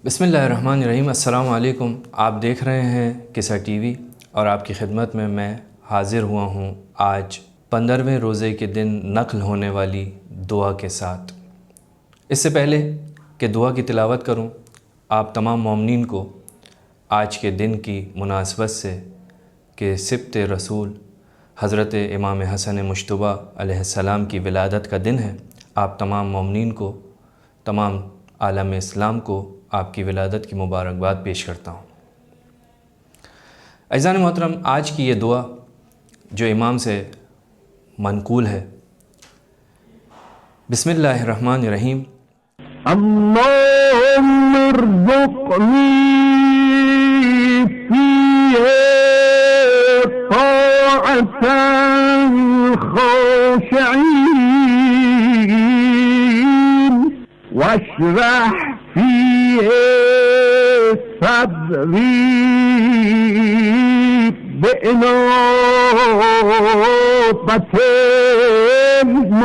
بسم اللہ الرحمن الرحیم۔ السلام علیکم۔ آپ دیکھ رہے ہیں قصہ ٹی وی اور آپ کی خدمت میں حاضر ہوا ہوں آج 15ویں روزے کے دن نقل ہونے والی دعا کے ساتھ۔ اس سے پہلے کہ دعا کی تلاوت کروں، آپ تمام مومنین کو آج کے دن کی مناسبت سے کہ سبت رسول حضرت امام حسن مجتبیٰ علیہ السلام کی ولادت کا دن ہے، آپ تمام مومنین کو، تمام عالم اسلام کو آپ کی ولادت کی مبارکباد پیش کرتا ہوں۔ عزیزان محترم، آج کی یہ دعا جو امام سے منقول ہے، بسم اللہ الرحمن الرحیم۔ اللهم ارزقني فيه طاعة الخاشعين واشرح فيه صدري بإنابة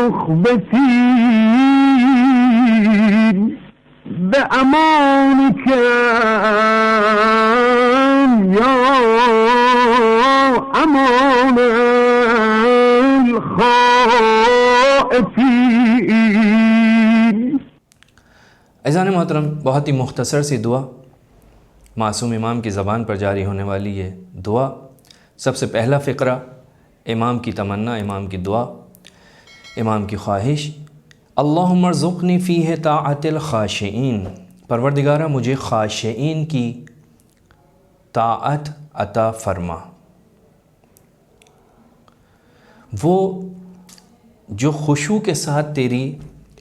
المخبتين بأمانك يا أمان الخائفين۔ عزیزان محترم، بہت ہی مختصر سی دعا، معصوم امام کی زبان پر جاری ہونے والی یہ دعا۔ سب سے پہلا فقرہ امام کی تمنا، امام کی دعا، امام کی خواہش، اللہم ارزقنی فیہ طاعت الخاشعین، پروردگارہ مجھے خاشعین کی طاعت عطا فرما، وہ جو خشوع کے ساتھ تیری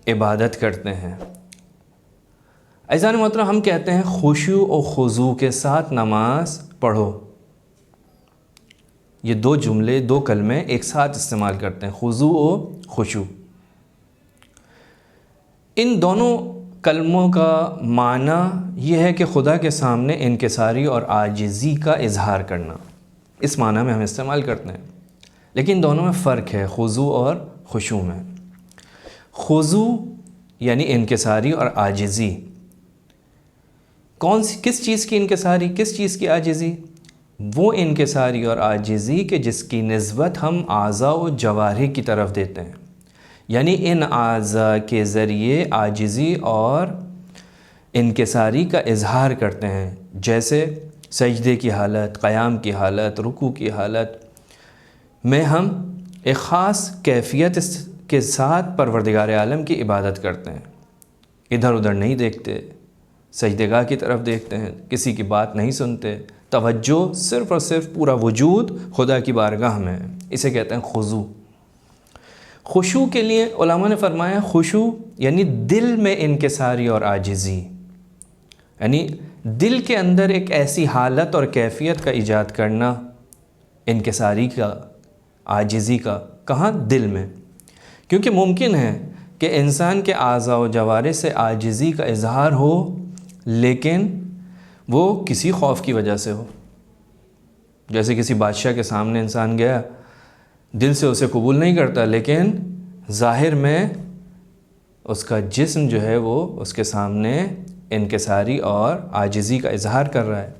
عبادت کرتے ہیں۔ عزیزان محترم، ہم کہتے ہیں خشوع و خضوع کے ساتھ نماز پڑھو، یہ دو جملے، دو کلمے ایک ساتھ استعمال کرتے ہیں، خضوع و خشوع۔ ان دونوں کلموں کا معنی یہ ہے کہ خدا کے سامنے انکساری اور عاجزی کا اظہار کرنا، اس معنی میں ہم استعمال کرتے ہیں، لیکن دونوں میں فرق ہے، خضوع اور خشوع میں۔ خضوع یعنی انکساری اور عاجزی، کس چیز کی انکساری، کس چیز کی عاجزی؟ وہ انکساری اور عاجزی کہ جس کی نسبت ہم اعضاء و جوارح کی طرف دیتے ہیں، یعنی ان اعضاء کے ذریعے عاجزی اور انکساری کا اظہار کرتے ہیں، جیسے سجدے کی حالت، قیام کی حالت، رکوع کی حالت میں ہم ایک خاص کیفیت کے ساتھ پروردگار عالم کی عبادت کرتے ہیں، ادھر ادھر نہیں دیکھتے، سجدگاہ کی طرف دیکھتے ہیں، کسی کی بات نہیں سنتے، توجہ صرف اور صرف پورا وجود خدا کی بارگاہ میں ہے، اسے کہتے ہیں خضوع۔ خشوع کے لیے علماء نے فرمایا خشوع یعنی دل میں انکساری اور عاجزی، یعنی دل کے اندر ایک ایسی حالت اور کیفیت کا ایجاد کرنا، انکساری کا، عاجزی کا، کہاں؟ دل میں، کیونکہ ممکن ہے کہ انسان کے اعضاء و جوارح سے عاجزی کا اظہار ہو لیکن وہ کسی خوف کی وجہ سے ہو، جیسے کسی بادشاہ کے سامنے انسان گیا، دل سے اسے قبول نہیں کرتا لیکن ظاہر میں اس کا جسم جو ہے وہ اس کے سامنے انکساری اور عاجزی کا اظہار کر رہا ہے،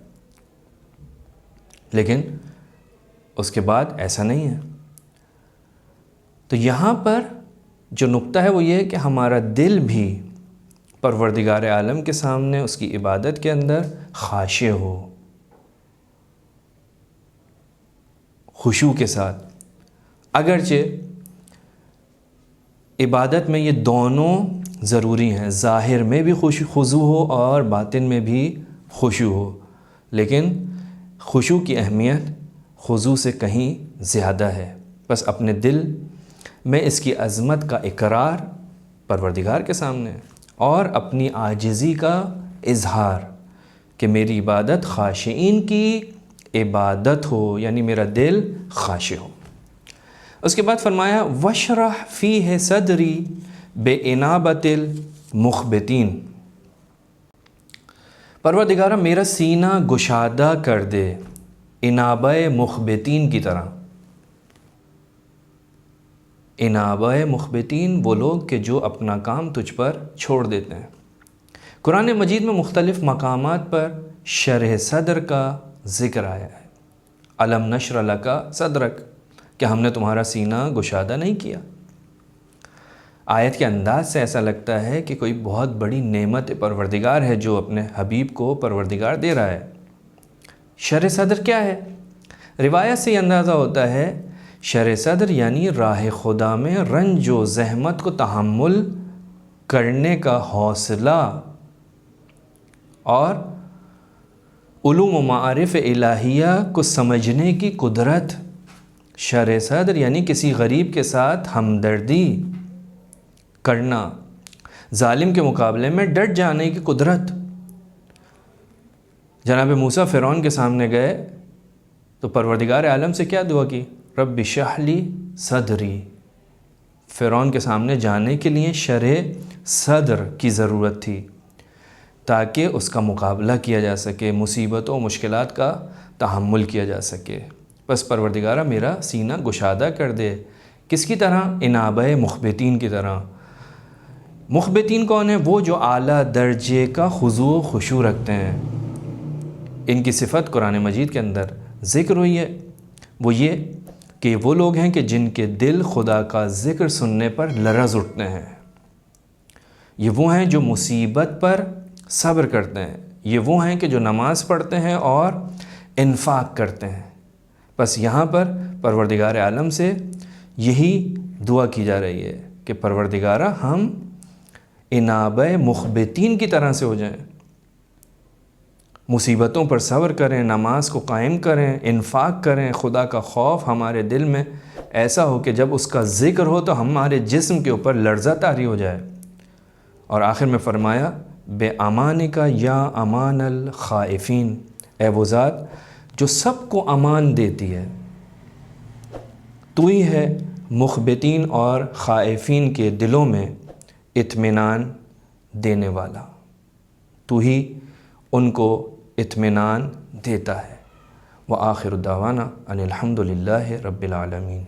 لیکن اس کے بعد ایسا نہیں ہے۔ تو یہاں پر جو نقطہ ہے وہ یہ ہے کہ ہمارا دل بھی پروردگار عالم کے سامنے اس کی عبادت کے اندر خاشع ہو، خشوع کے ساتھ۔ اگرچہ عبادت میں یہ دونوں ضروری ہیں، ظاہر میں بھی خضوع ہو اور باطن میں بھی خشوع ہو، لیکن خشوع کی اہمیت خضوع سے کہیں زیادہ ہے۔ بس اپنے دل میں اس کی عظمت کا اقرار پروردگار کے سامنے اور اپنی عاجزی کا اظہار کہ میری عبادت خاشعین کی عبادت ہو، یعنی میرا دل خاشع ہو۔ اس کے بعد فرمایا وَاشْرَحْ فِيهِ صَدْرِي بِإِنَابَةِ الْمُخْبِتِينَ، پروردگارہ میرا سینہ گشادہ کر دے انابہ مخبتین کی طرح۔ انابہ مخبتین وہ لوگ کہ جو اپنا کام تجھ پر چھوڑ دیتے ہیں، قرآن مجید میں مختلف مقامات پر شرح صدر کا ذکر آیا ہے۔ الم نشرح لک صدرک، کہ ہم نے تمہارا سینہ گشادہ نہیں کیا۔ آیت کے انداز سے ایسا لگتا ہے کہ کوئی بہت بڑی نعمت پروردگار ہے جو اپنے حبیب کو پروردگار دے رہا ہے۔ شرح صدر کیا ہے؟ روایت سے یہ اندازہ ہوتا ہے شرح صدر یعنی راہ خدا میں رنج و زحمت کو تحمل کرنے کا حوصلہ اور علوم و معارف الہیہ کو سمجھنے کی قدرت۔ شرح صدر یعنی کسی غریب کے ساتھ ہمدردی کرنا، ظالم کے مقابلے میں ڈٹ جانے کی قدرت۔ جناب موسیٰ فرعون کے سامنے گئے تو پروردگار عالم سے کیا دعا کی؟ رب اشرح لی صدری۔ فرعون کے سامنے جانے کے لیے شرح صدر کی ضرورت تھی تاکہ اس کا مقابلہ کیا جا سکے، مصیبتوں و مشکلات کا تحمل کیا جا سکے۔ بس پروردگارہ میرا سینہ گشادہ کر دے۔ کس کی طرح؟ انابہ مخبتین کی طرح۔ مخبتین کون ہیں؟ وہ جو اعلیٰ درجے کا خضوع و خشوع رکھتے ہیں۔ ان کی صفت قرآن مجید کے اندر ذکر ہوئی ہے، وہ یہ کہ وہ لوگ ہیں کہ جن کے دل خدا کا ذکر سننے پر لرز اٹھتے ہیں۔ یہ وہ ہیں جو مصیبت پر صبر کرتے ہیں، یہ وہ ہیں کہ جو نماز پڑھتے ہیں اور انفاق کرتے ہیں۔ بس یہاں پر پروردگار عالم سے یہی دعا کی جا رہی ہے کہ پروردگارہ ہم انابہ مخبتین کی طرح سے ہو جائیں، مصیبتوں پر صبر کریں، نماز کو قائم کریں، انفاق کریں، خدا کا خوف ہمارے دل میں ایسا ہو کہ جب اس کا ذکر ہو تو ہمارے جسم کے اوپر لرزہ طاری ہو جائے۔ اور آخر میں فرمایا بے امان کا یا امان الخائفین، اے وہ ذات جو سب کو امان دیتی ہے، تو ہی ہے مخبتین اور خائفین کے دلوں میں اطمینان دینے والا، تو ہی ان کو اطمینان دیتا ہے۔ وآخر دعوانا ان الحمد للہ رب العالمین۔